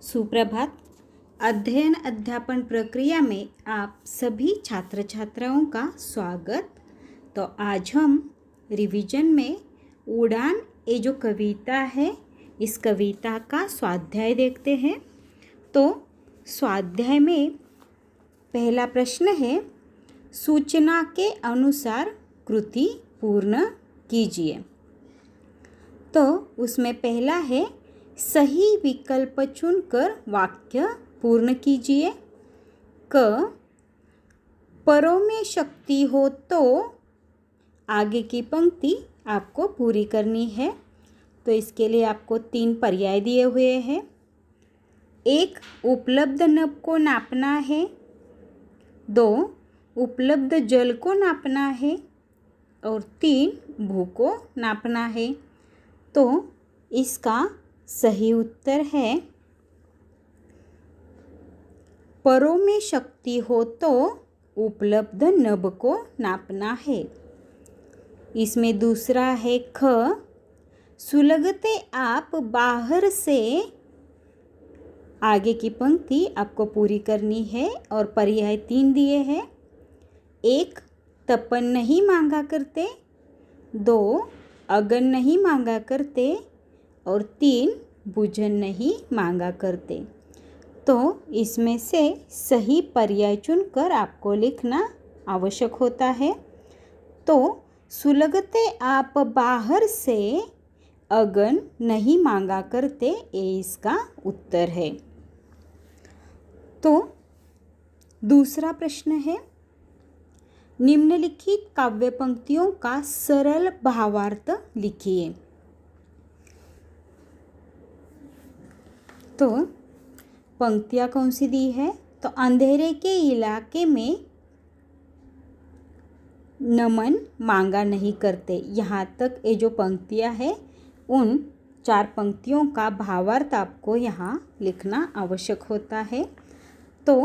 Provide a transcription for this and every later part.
सुप्रभात। अध्ययन अध्यापन प्रक्रिया में आप सभी छात्र छात्राओं का स्वागत। तो आज हम रिवीजन में उड़ान ये जो कविता है इस कविता का स्वाध्याय देखते हैं। तो स्वाध्याय में पहला प्रश्न है, सूचना के अनुसार कृति पूर्ण कीजिए। तो उसमें पहला है, सही विकल्प चुनकर वाक्य पूर्ण कीजिए। क, परों में शक्ति हो तो आगे की पंक्ति आपको पूरी करनी है। तो इसके लिए आपको 3 पर्याय दिए हुए हैं। 1, उपलब्ध नब को नापना है। 2, उपलब्ध जल को नापना है। और 3, भू को नापना है। तो इसका सही उत्तर है, परों में शक्ति हो तो उपलब्ध नब को नापना है। इसमें दूसरा है ख, सुलगते आप बाहर से आगे की पंक्ति आपको पूरी करनी है और पर्याय 3 दिए हैं। 1, तपन नहीं मांगा करते। 2, अगन नहीं मांगा करते। और 3, बुझन नहीं मांगा करते। तो इसमें से सही पर्याय चुनकर आपको लिखना आवश्यक होता है। तो सुलगते आप बाहर से अगन नहीं मांगा करते, ये इसका उत्तर है। तो दूसरा प्रश्न है, निम्नलिखित काव्य पंक्तियों का सरल भावार्थ लिखिए। तो पंक्तियाँ कौन सी दी है? तो अंधेरे के इलाके में नमन मांगा नहीं करते। यहाँ तक ये जो पंक्तियाँ हैं उन 4 पंक्तियों का भावार्थ आपको यहाँ लिखना आवश्यक होता है। तो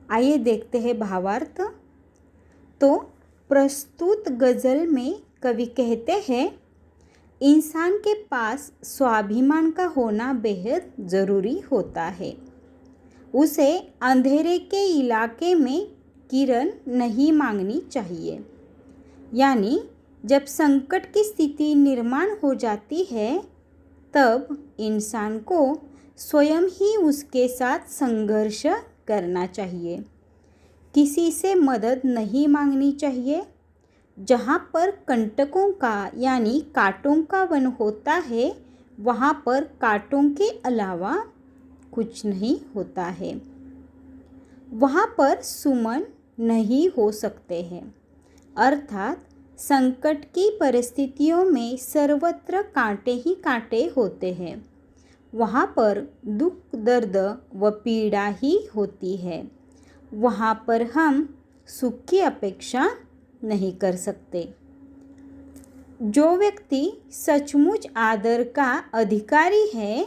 आइए देखते हैं भावार्थ। तो प्रस्तुत गज़ल में कवि कहते हैं, इंसान के पास स्वाभिमान का होना बेहद ज़रूरी होता है। उसे अंधेरे के इलाके में किरण नहीं मांगनी चाहिए। यानी जब संकट की स्थिति निर्माण हो जाती है तब इंसान को स्वयं ही उसके साथ संघर्ष करना चाहिए। किसी से मदद नहीं मांगनी चाहिए। जहाँ पर कंटकों का यानी कांटों का वन होता है वहाँ पर कांटों के अलावा कुछ नहीं होता है। वहाँ पर सुमन नहीं हो सकते हैं। अर्थात संकट की परिस्थितियों में सर्वत्र कांटे ही कांटे होते हैं। वहाँ पर दुख दर्द व पीड़ा ही होती है। वहाँ पर हम सुख की अपेक्षा नहीं कर सकते। जो व्यक्ति सचमुच आदर का अधिकारी है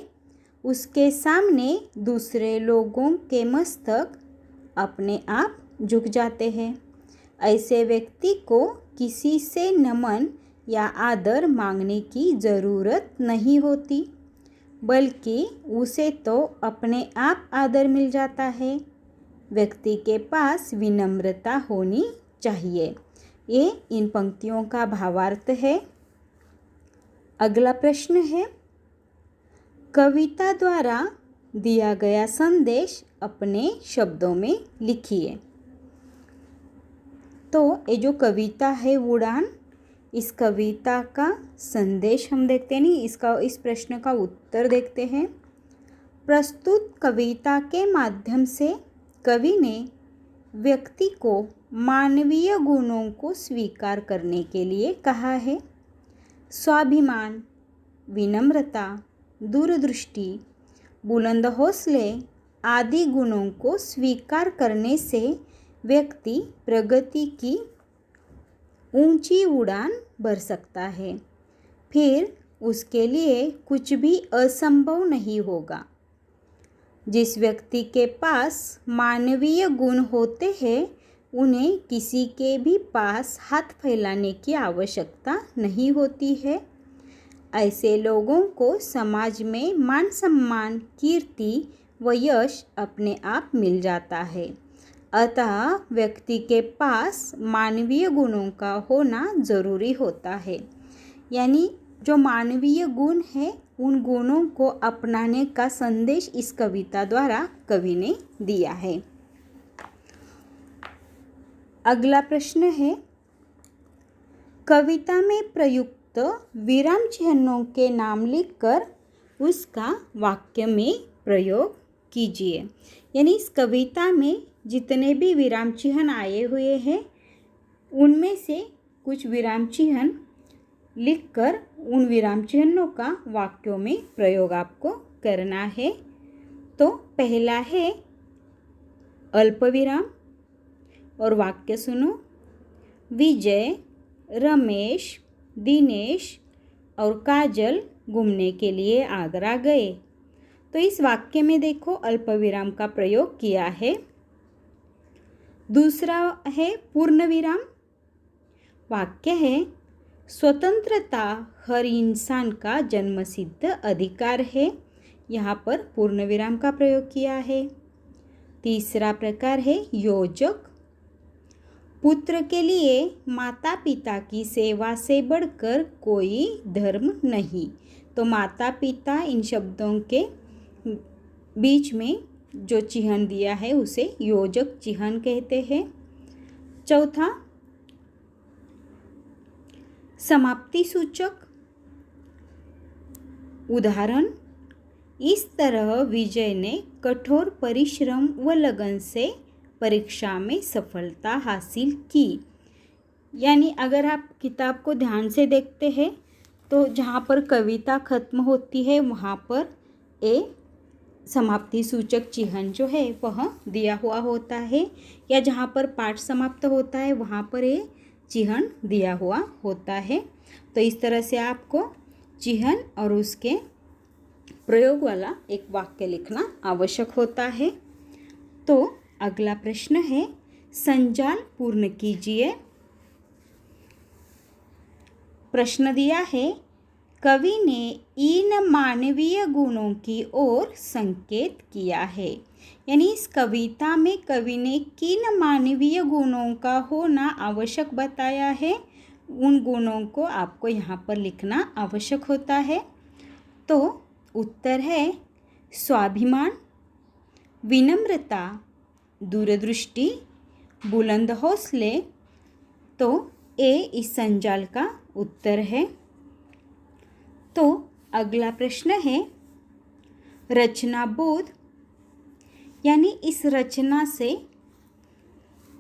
उसके सामने दूसरे लोगों के मस्तक अपने आप झुक जाते हैं। ऐसे व्यक्ति को किसी से नमन या आदर मांगने की ज़रूरत नहीं होती, बल्कि उसे तो अपने आप आदर मिल जाता है। व्यक्ति के पास विनम्रता होनी चाहिए। ये इन पंक्तियों का भावार्थ है। अगला प्रश्न है, कविता द्वारा दिया गया संदेश अपने शब्दों में लिखिए। तो ये जो कविता है उड़ान, इस कविता का संदेश हम देखते हैं, नहीं इस प्रश्न का उत्तर देखते हैं। प्रस्तुत कविता के माध्यम से कवि ने व्यक्ति को मानवीय गुणों को स्वीकार करने के लिए कहा है। स्वाभिमान, विनम्रता, दूरदृष्टि, बुलंद हौसले आदि गुणों को स्वीकार करने से व्यक्ति प्रगति की ऊंची उड़ान भर सकता है। फिर उसके लिए कुछ भी असंभव नहीं होगा। जिस व्यक्ति के पास मानवीय गुण होते हैं उन्हें किसी के भी पास हाथ फैलाने की आवश्यकता नहीं होती है। ऐसे लोगों को समाज में मान सम्मान, कीर्ति व यश अपने आप मिल जाता है। अतः व्यक्ति के पास मानवीय गुणों का होना ज़रूरी होता है। यानी जो मानवीय गुण है उन गुणों को अपनाने का संदेश इस कविता द्वारा कवि ने दिया है। अगला प्रश्न है, कविता में प्रयुक्त विराम चिन्हों के नाम लिखकर उसका वाक्य में प्रयोग कीजिए। यानी इस कविता में जितने भी विराम चिन्ह आए हुए हैं उनमें से कुछ विराम चिन्ह लिखकर उन विराम चिन्हों का वाक्यों में प्रयोग आपको करना है। तो पहला है अल्प विराम और वाक्य सुनो। विजय, रमेश, दिनेश और काजल घूमने के लिए आगरा गए। तो इस वाक्य में देखो अल्प विराम का प्रयोग किया है। दूसरा है पूर्ण विराम। वाक्य है, स्वतंत्रता हर इंसान का जन्मसिद्ध अधिकार है। यहाँ पर पूर्ण विराम का प्रयोग किया है। तीसरा प्रकार है योजक। पुत्र के लिए माता पिता की सेवा से बढ़कर कोई धर्म नहीं। तो माता पिता इन शब्दों के बीच में जो चिन्ह दिया है उसे योजक चिन्ह कहते हैं। चौथा समाप्ति सूचक। उदाहरण, इस तरह विजय ने कठोर परिश्रम व लगन से परीक्षा में सफलता हासिल की। यानी अगर आप किताब को ध्यान से देखते हैं तो जहाँ पर कविता खत्म होती है वहाँ पर ए समाप्ति सूचक चिन्ह जो है वह दिया हुआ होता है, या जहाँ पर पाठ समाप्त होता है वहाँ पर ए चिन्ह दिया हुआ होता है। तो इस तरह से आपको चिन्ह और उसके प्रयोग वाला एक वाक्य लिखना आवश्यक होता है। तो अगला प्रश्न है, संजाल पूर्ण कीजिए। प्रश्न दिया है, कवि ने इन मानवीय गुणों की ओर संकेत किया है। यानी इस कविता में कवि ने किन मानवीय गुणों का होना आवश्यक बताया है, उन गुणों को आपको यहाँ पर लिखना आवश्यक होता है। तो उत्तर है स्वाभिमान, विनम्रता, दूरदृष्टि, बुलंद हौसले। तो ए इस संजाल का उत्तर है। तो अगला प्रश्न है रचना बोध। यानी इस रचना से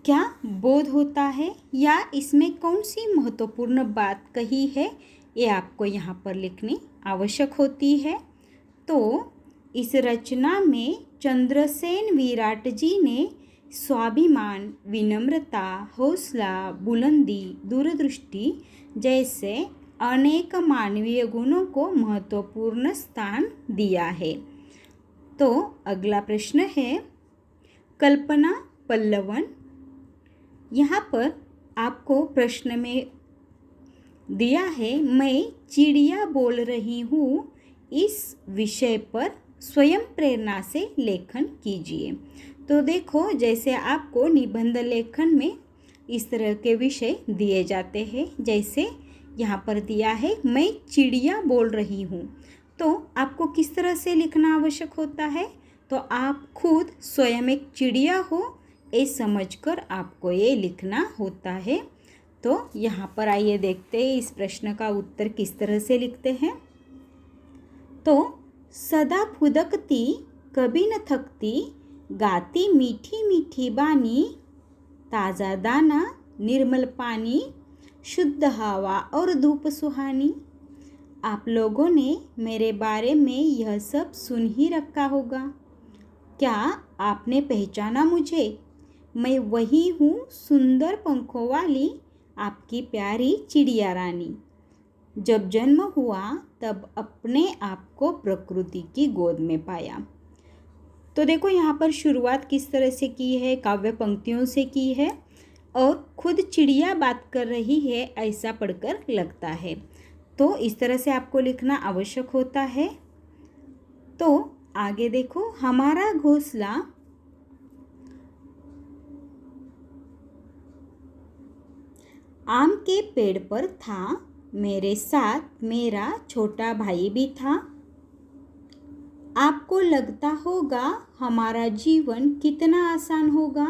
क्या बोध होता है या इसमें कौन सी महत्वपूर्ण बात कही है, ये आपको यहाँ पर लिखनी आवश्यक होती है। तो इस रचना में चंद्रसेन विराट जी ने स्वाभिमान, विनम्रता, हौसला, बुलंदी, दूरदृष्टि जैसे अनेक मानवीय गुणों को महत्वपूर्ण स्थान दिया है। तो अगला प्रश्न है कल्पना पल्लवन। यहाँ पर आपको प्रश्न में दिया है, मैं चिड़िया बोल रही हूँ, इस विषय पर स्वयं प्रेरणा से लेखन कीजिए। तो देखो जैसे आपको निबंध लेखन में इस तरह के विषय दिए जाते हैं, जैसे यहाँ पर दिया है मैं चिड़िया बोल रही हूँ, तो आपको किस तरह से लिखना आवश्यक होता है। तो आप खुद स्वयं एक चिड़िया हो ये समझकर आपको ये लिखना होता है। तो यहाँ पर आइए देखते हैं इस प्रश्न का उत्तर किस तरह से लिखते हैं। तो सदा फुदकती कभी न थकती, गाती मीठी मीठी बानी, ताज़ा दाना निर्मल पानी, शुद्ध हवा और धूप सुहानी। आप लोगों ने मेरे बारे में यह सब सुन ही रखा होगा। क्या आपने पहचाना मुझे? मैं वही हूँ सुंदर पंखों वाली आपकी प्यारी चिड़िया रानी। जब जन्म हुआ तब अपने आप को प्रकृति की गोद में पाया। तो देखो यहाँ पर शुरुआत किस तरह से की है, काव्य पंक्तियों से की है और खुद चिड़िया बात कर रही है ऐसा पढ़कर लगता है। तो इस तरह से आपको लिखना आवश्यक होता है। तो आगे देखो, हमारा घोंसला आम के पेड़ पर था, मेरे साथ मेरा छोटा भाई भी था। आपको लगता होगा हमारा जीवन कितना आसान होगा,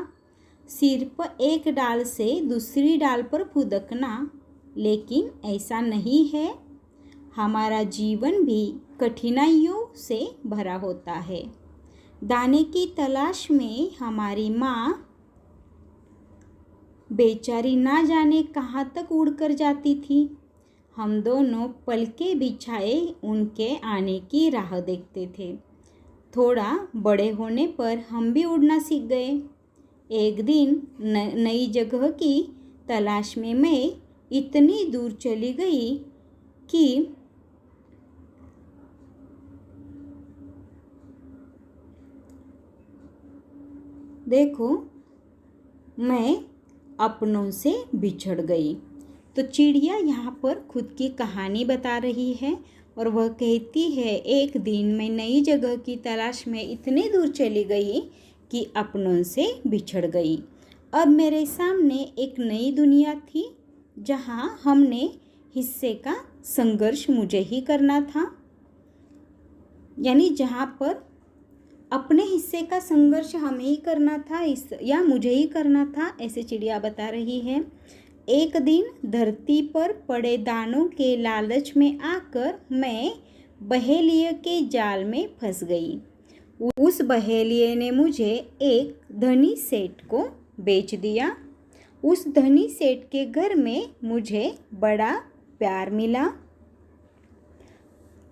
सिर्फ एक डाल से दूसरी डाल पर फुदकना, लेकिन ऐसा नहीं है। हमारा जीवन भी कठिनाइयों से भरा होता है। दाने की तलाश में हमारी माँ बेचारी ना जाने कहाँ तक उड़कर जाती थी। हम दोनों पलके बिछाए उनके आने की राह देखते थे। थोड़ा बड़े होने पर हम भी उड़ना सीख गए। एक दिन नई जगह की तलाश में मैं इतनी दूर चली गई कि देखो, मैं अपनों से बिछड़ गई। तो चिड़िया यहाँ पर खुद की कहानी बता रही है और वह कहती है, एक दिन मैं नई जगह की तलाश में इतनी दूर चली गई कि अपनों से बिछड़ गई। अब मेरे सामने एक नई दुनिया थी जहाँ हमने हिस्से का संघर्ष मुझे ही करना था, यानी जहाँ पर अपने हिस्से का संघर्ष हमें ही करना था या मुझे ही करना था, ऐसे चिड़िया बता रही है। एक दिन धरती पर पड़े दानों के लालच में आकर मैं बहेलिये के जाल में फंस गई। उस बहेलिये ने मुझे एक धनी सेठ को बेच दिया। उस धनी सेठ के घर में मुझे बड़ा प्यार मिला।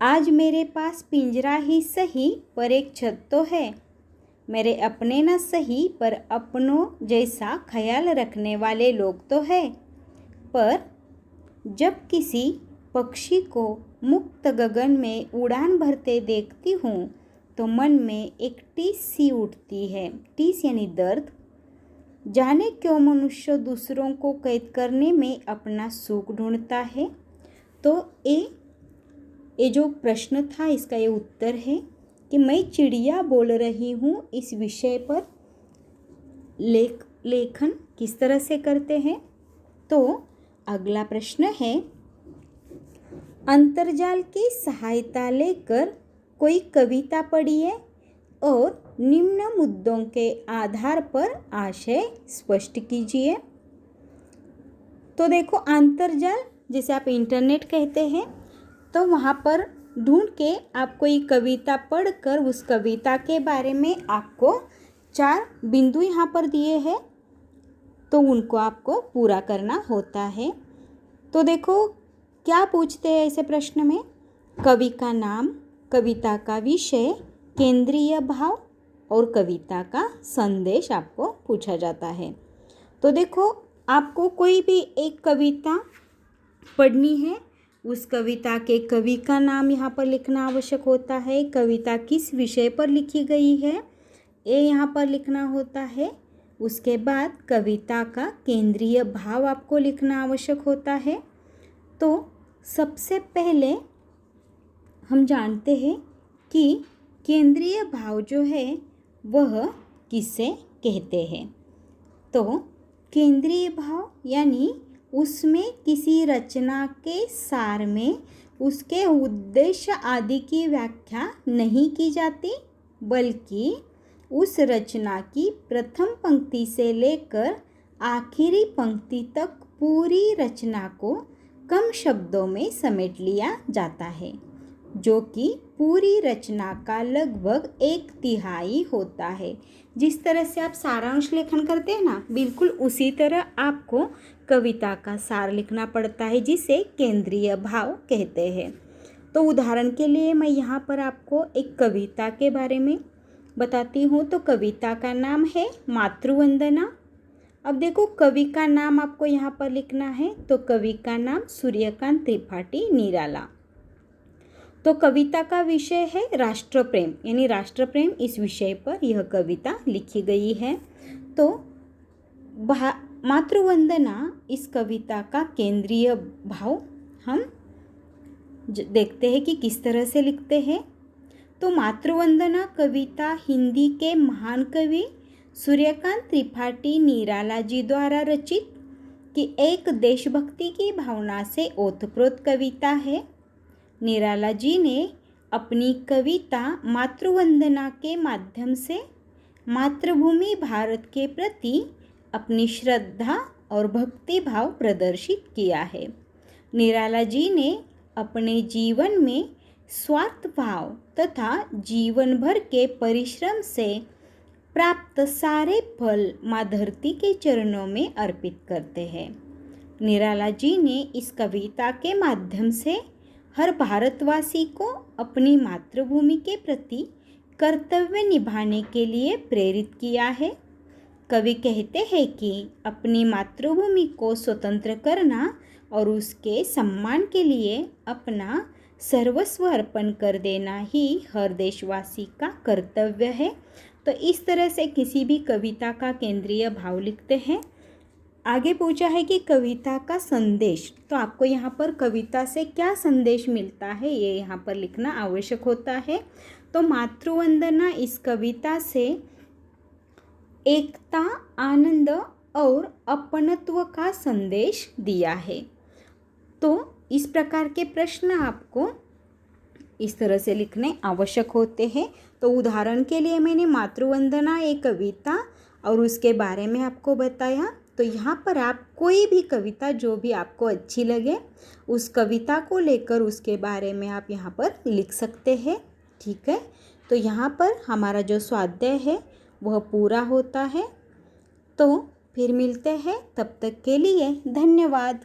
आज मेरे पास पिंजरा ही सही पर एक छत तो है। मेरे अपने न सही पर अपनों जैसा ख्याल रखने वाले लोग तो है। पर जब किसी पक्षी को मुक्त गगन में उड़ान भरते देखती हूँ तो मन में एक टीस सी उठती है। टीस यानी दर्द। जाने क्यों मनुष्य दूसरों को कैद करने में अपना सुख ढूंढता है। तो ये जो प्रश्न था इसका ये उत्तर है कि मैं चिड़िया बोल रही हूँ इस विषय पर लेखन किस तरह से करते हैं। तो अगला प्रश्न है, अंतर्जाल की सहायता लेकर कोई कविता पढ़िए और निम्न मुद्दों के आधार पर आशय स्पष्ट कीजिए। तो देखो, अंतर्जाल जैसे आप इंटरनेट कहते हैं, तो वहाँ पर ढूंढ के आप कोई कविता पढ़कर उस कविता के बारे में आपको 4 बिंदु यहाँ पर दिए हैं, तो उनको आपको पूरा करना होता है। तो देखो क्या पूछते हैं ऐसे प्रश्न में, कवि का नाम, कविता का विषय, केंद्रीय भाव और कविता का संदेश आपको पूछा जाता है। तो देखो, आपको कोई भी एक कविता पढ़नी है, उस कविता के कवि का नाम यहाँ पर लिखना आवश्यक होता है। कविता किस विषय पर लिखी गई है ये यहाँ पर लिखना होता है। उसके बाद कविता का केंद्रीय भाव आपको लिखना आवश्यक होता है। तो सबसे पहले हम जानते हैं कि केंद्रीय भाव जो है वह किसे कहते हैं। तो केंद्रीय भाव यानी उसमें किसी रचना के सार में उसके उद्देश्य आदि की व्याख्या नहीं की जाती, बल्कि उस रचना की प्रथम पंक्ति से लेकर आखिरी पंक्ति तक पूरी रचना को कम शब्दों में समेट लिया जाता है, जो कि पूरी रचना का लगभग 1/3 होता है। जिस तरह से आप सारांश लेखन करते हैं ना, बिल्कुल उसी तरह आपको कविता का सार लिखना पड़ता है, जिसे केंद्रीय भाव कहते हैं। तो उदाहरण के लिए मैं यहाँ पर आपको एक कविता के बारे में बताती हूँ। तो कविता का नाम है मातृवंदना। अब देखो, कवि का नाम आपको यहाँ पर लिखना है। तो कवि का नाम सूर्यकांत त्रिपाठी निराला। तो कविता का विषय है राष्ट्र प्रेम, यानी राष्ट्र प्रेम इस विषय पर यह कविता लिखी गई है। तो मातृवंदना इस कविता का केंद्रीय भाव हम देखते हैं कि किस तरह से लिखते हैं। तो मातृवंदना कविता हिंदी के महान कवि सूर्यकांत त्रिपाठी निराला जी द्वारा रचित कि एक देशभक्ति की भावना से ओतप्रोत कविता है। निराला जी ने अपनी कविता मातृवंदना के माध्यम से मातृभूमि भारत के प्रति अपनी श्रद्धा और भक्ति भाव प्रदर्शित किया है। निराला जी ने अपने जीवन में स्वार्थ भाव तथा जीवन भर के परिश्रम से प्राप्त सारे फल माँ धरती के चरणों में अर्पित करते हैं। निराला जी ने इस कविता के माध्यम से हर भारतवासी को अपनी मातृभूमि के प्रति कर्तव्य निभाने के लिए प्रेरित किया है। कवि कहते हैं कि अपनी मातृभूमि को स्वतंत्र करना और उसके सम्मान के लिए अपना सर्वस्व अर्पण कर देना ही हर देशवासी का कर्तव्य है। तो इस तरह से किसी भी कविता का केंद्रीय भाव लिखते हैं। आगे पूछा है कि कविता का संदेश, तो आपको यहाँ पर कविता से क्या संदेश मिलता है ये यहाँ पर लिखना आवश्यक होता है। तो मातृवंदना इस कविता से एकता, आनंद और अपनत्व का संदेश दिया है। तो इस प्रकार के प्रश्न आपको इस तरह से लिखने आवश्यक होते हैं। तो उदाहरण के लिए मैंने मातृवंदना एक कविता और उसके बारे में आपको बताया। तो यहाँ पर आप कोई भी कविता जो भी आपको अच्छी लगे उस कविता को लेकर उसके बारे में आप यहाँ पर लिख सकते हैं। ठीक है, तो यहाँ पर हमारा जो स्वाध्याय है वह पूरा होता है। तो फिर मिलते हैं, तब तक के लिए धन्यवाद।